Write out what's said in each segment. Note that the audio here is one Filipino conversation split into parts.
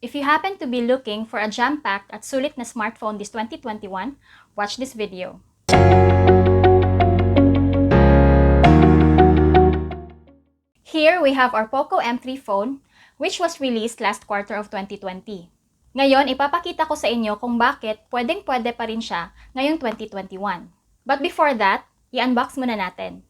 If you happen to be looking for a jam-packed at sulit na smartphone this 2021, watch this video. Here we have our POCO M3 phone, which was released last quarter of 2020. Ngayon, ipapakita ko sa inyo kung bakit pwedeng-pwede pa rin siya ngayong 2021. But before that, i-unbox muna natin.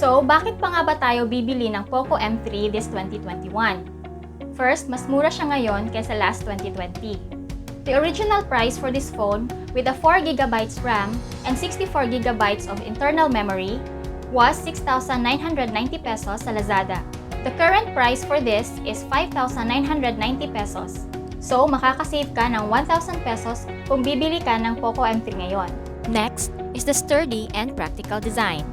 So, bakit pa nga ba tayo bibili ng POCO M3 this 2021? First, mas mura siya ngayon kaysa last 2020. The original price for this phone with a 4GB RAM and 64GB of internal memory was 6,990 pesos sa Lazada. The current price for this is 5,990 pesos. So, makakasave ka ng 1,000 pesos kung bibili ka ng POCO M3 ngayon. Next is the sturdy and practical design.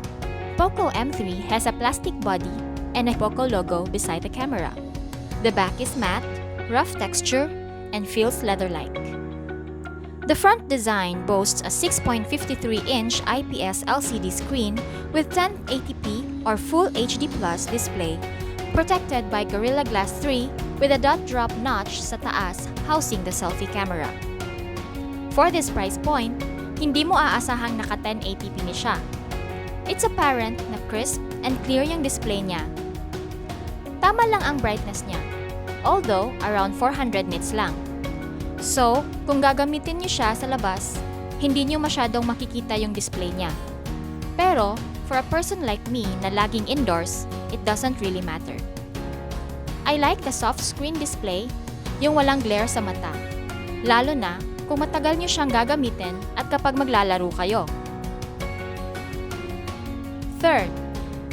POCO M3 has a plastic body and a POCO logo beside the camera. The back is matte, rough texture, and feels leather-like. The front design boasts a 6.53-inch IPS LCD screen with 1080p or Full HD Plus display, protected by Gorilla Glass 3 with a dot-drop notch sa taas housing the selfie camera. For this price point, hindi mo aasahang naka 1080p ni siya. It's apparent na crisp and clear yung display niya. Tama lang ang brightness niya, although around 400 nits lang. So, kung gagamitin niyo siya sa labas, hindi niyo masyadong makikita yung display niya. Pero, for a person like me na laging indoors, it doesn't really matter. I like the soft screen display, yung walang glare sa mata. Lalo na kung matagal niyo siyang gagamitin at kapag maglalaro kayo. Third,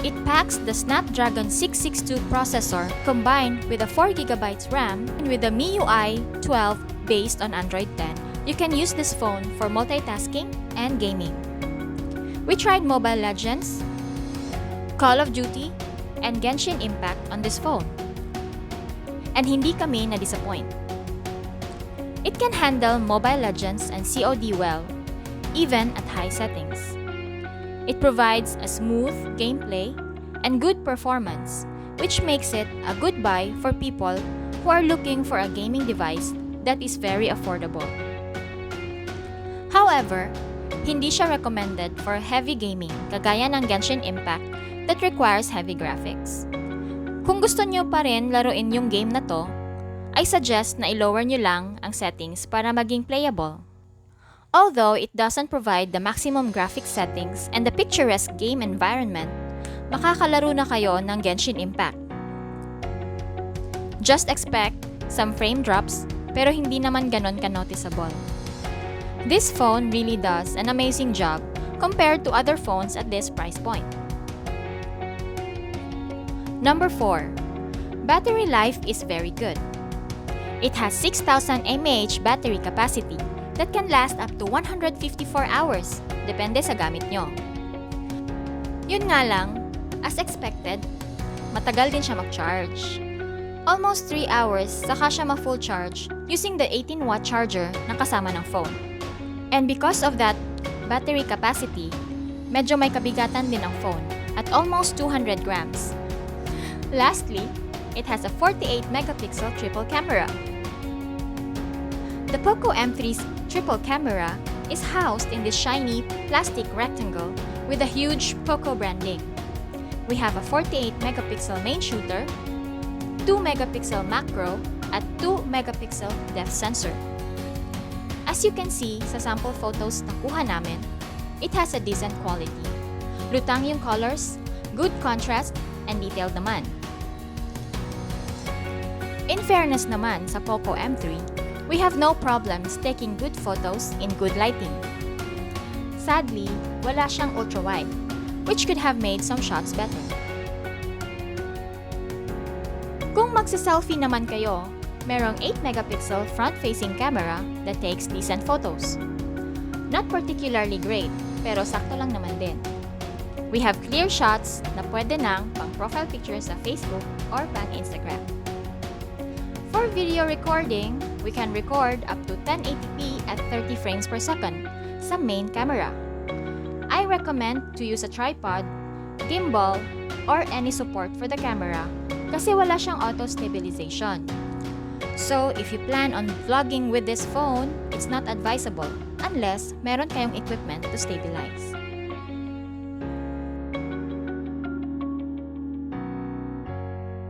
it packs the Snapdragon 662 processor combined with a 4GB RAM and with the MIUI 12 based on Android 10. You can use this phone for multitasking and gaming. We tried Mobile Legends, Call of Duty, and Genshin Impact on this phone. And hindi kami na-disappoint. It can handle Mobile Legends and COD well, even at high settings. It provides a smooth gameplay and good performance, which makes it a good buy for people who are looking for a gaming device that is very affordable. However, hindi siya recommended for heavy gaming kagaya ng Genshin Impact that requires heavy graphics. Kung gusto nyo pa rin laruin yung game na to, I suggest na i-lower nyo lang ang settings para maging playable. Although it doesn't provide the maximum graphics settings and the picturesque game environment, makakalaro na kayo ng Genshin Impact. Just expect some frame drops, pero hindi naman ganon ka-noticeable. This phone really does an amazing job compared to other phones at this price point. Number 4. Battery life is very good. It has 6,000 mAh battery capacity that can last up to 154 hours, depende sa gamit nyo. Yun nga lang, as expected, matagal din siya mag-charge. Almost 3 hours saka siya ma-full charge using the 18-watt charger na kasama ng phone. And because of that battery capacity, medyo may kabigatan din ang phone. at almost 200 grams. Lastly, it has a 48-megapixel triple camera. The POCO M3's triple camera is housed in this shiny plastic rectangle with a huge POCO branding. We have a 48-megapixel main shooter, 2-megapixel macro, at 2-megapixel depth sensor. As you can see sa sample photos na kuha namin, it has a decent quality. Lutang yung colors, good contrast, and detailed naman. In fairness naman sa POCO M3, we have no problems taking good photos in good lighting. Sadly, wala siyang ultra-wide, which could have made some shots better. Kung magsa-selfie naman kayo, merong 8-megapixel front-facing camera that takes decent photos. Not particularly great, pero sakto lang naman din. We have clear shots na pwede nang pang-profile picture sa Facebook or pang-Instagram. For video recording, we can record up to 1080p at 30 frames per second sa main camera. I recommend to use a tripod, gimbal, or any support for the camera kasi wala siyang auto-stabilization. So, if you plan on vlogging with this phone, it's not advisable unless meron kayong equipment to stabilize.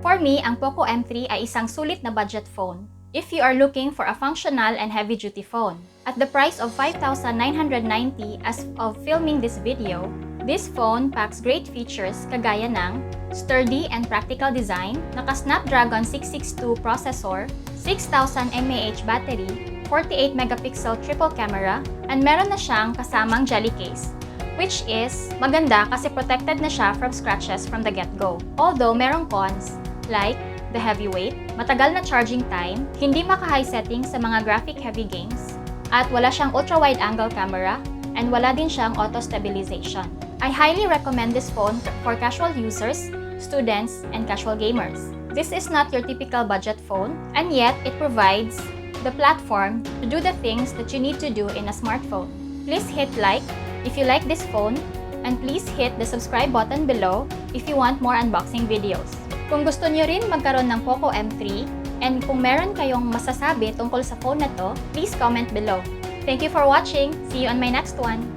For me, ang POCO M3 ay isang sulit na budget phone if you are looking for a functional and heavy-duty phone. At the price of 5,990 as of filming this video, this phone packs great features kagaya ng sturdy and practical design, naka-Snapdragon 662 processor, 6,000 mAh battery, 48-megapixel triple camera, and meron na siyang kasamang jelly case, which is maganda kasi protected na siya from scratches from the get-go. Although merong cons, like the heavy weight, matagal na charging time, hindi maka-high setting sa mga graphic-heavy games, at wala siyang ultra-wide angle camera, and wala din siyang auto-stabilization. I highly recommend this phone for casual users, students, and casual gamers. This is not your typical budget phone, and yet it provides the platform to do the things that you need to do in a smartphone. Please hit like if you like this phone, and please hit the subscribe button below if you want more unboxing videos. Kung gusto niyo rin magkaroon ng POCO M3, and kung meron kayong masasabi tungkol sa phone na to, please comment below. Thank you for watching! See you on my next one!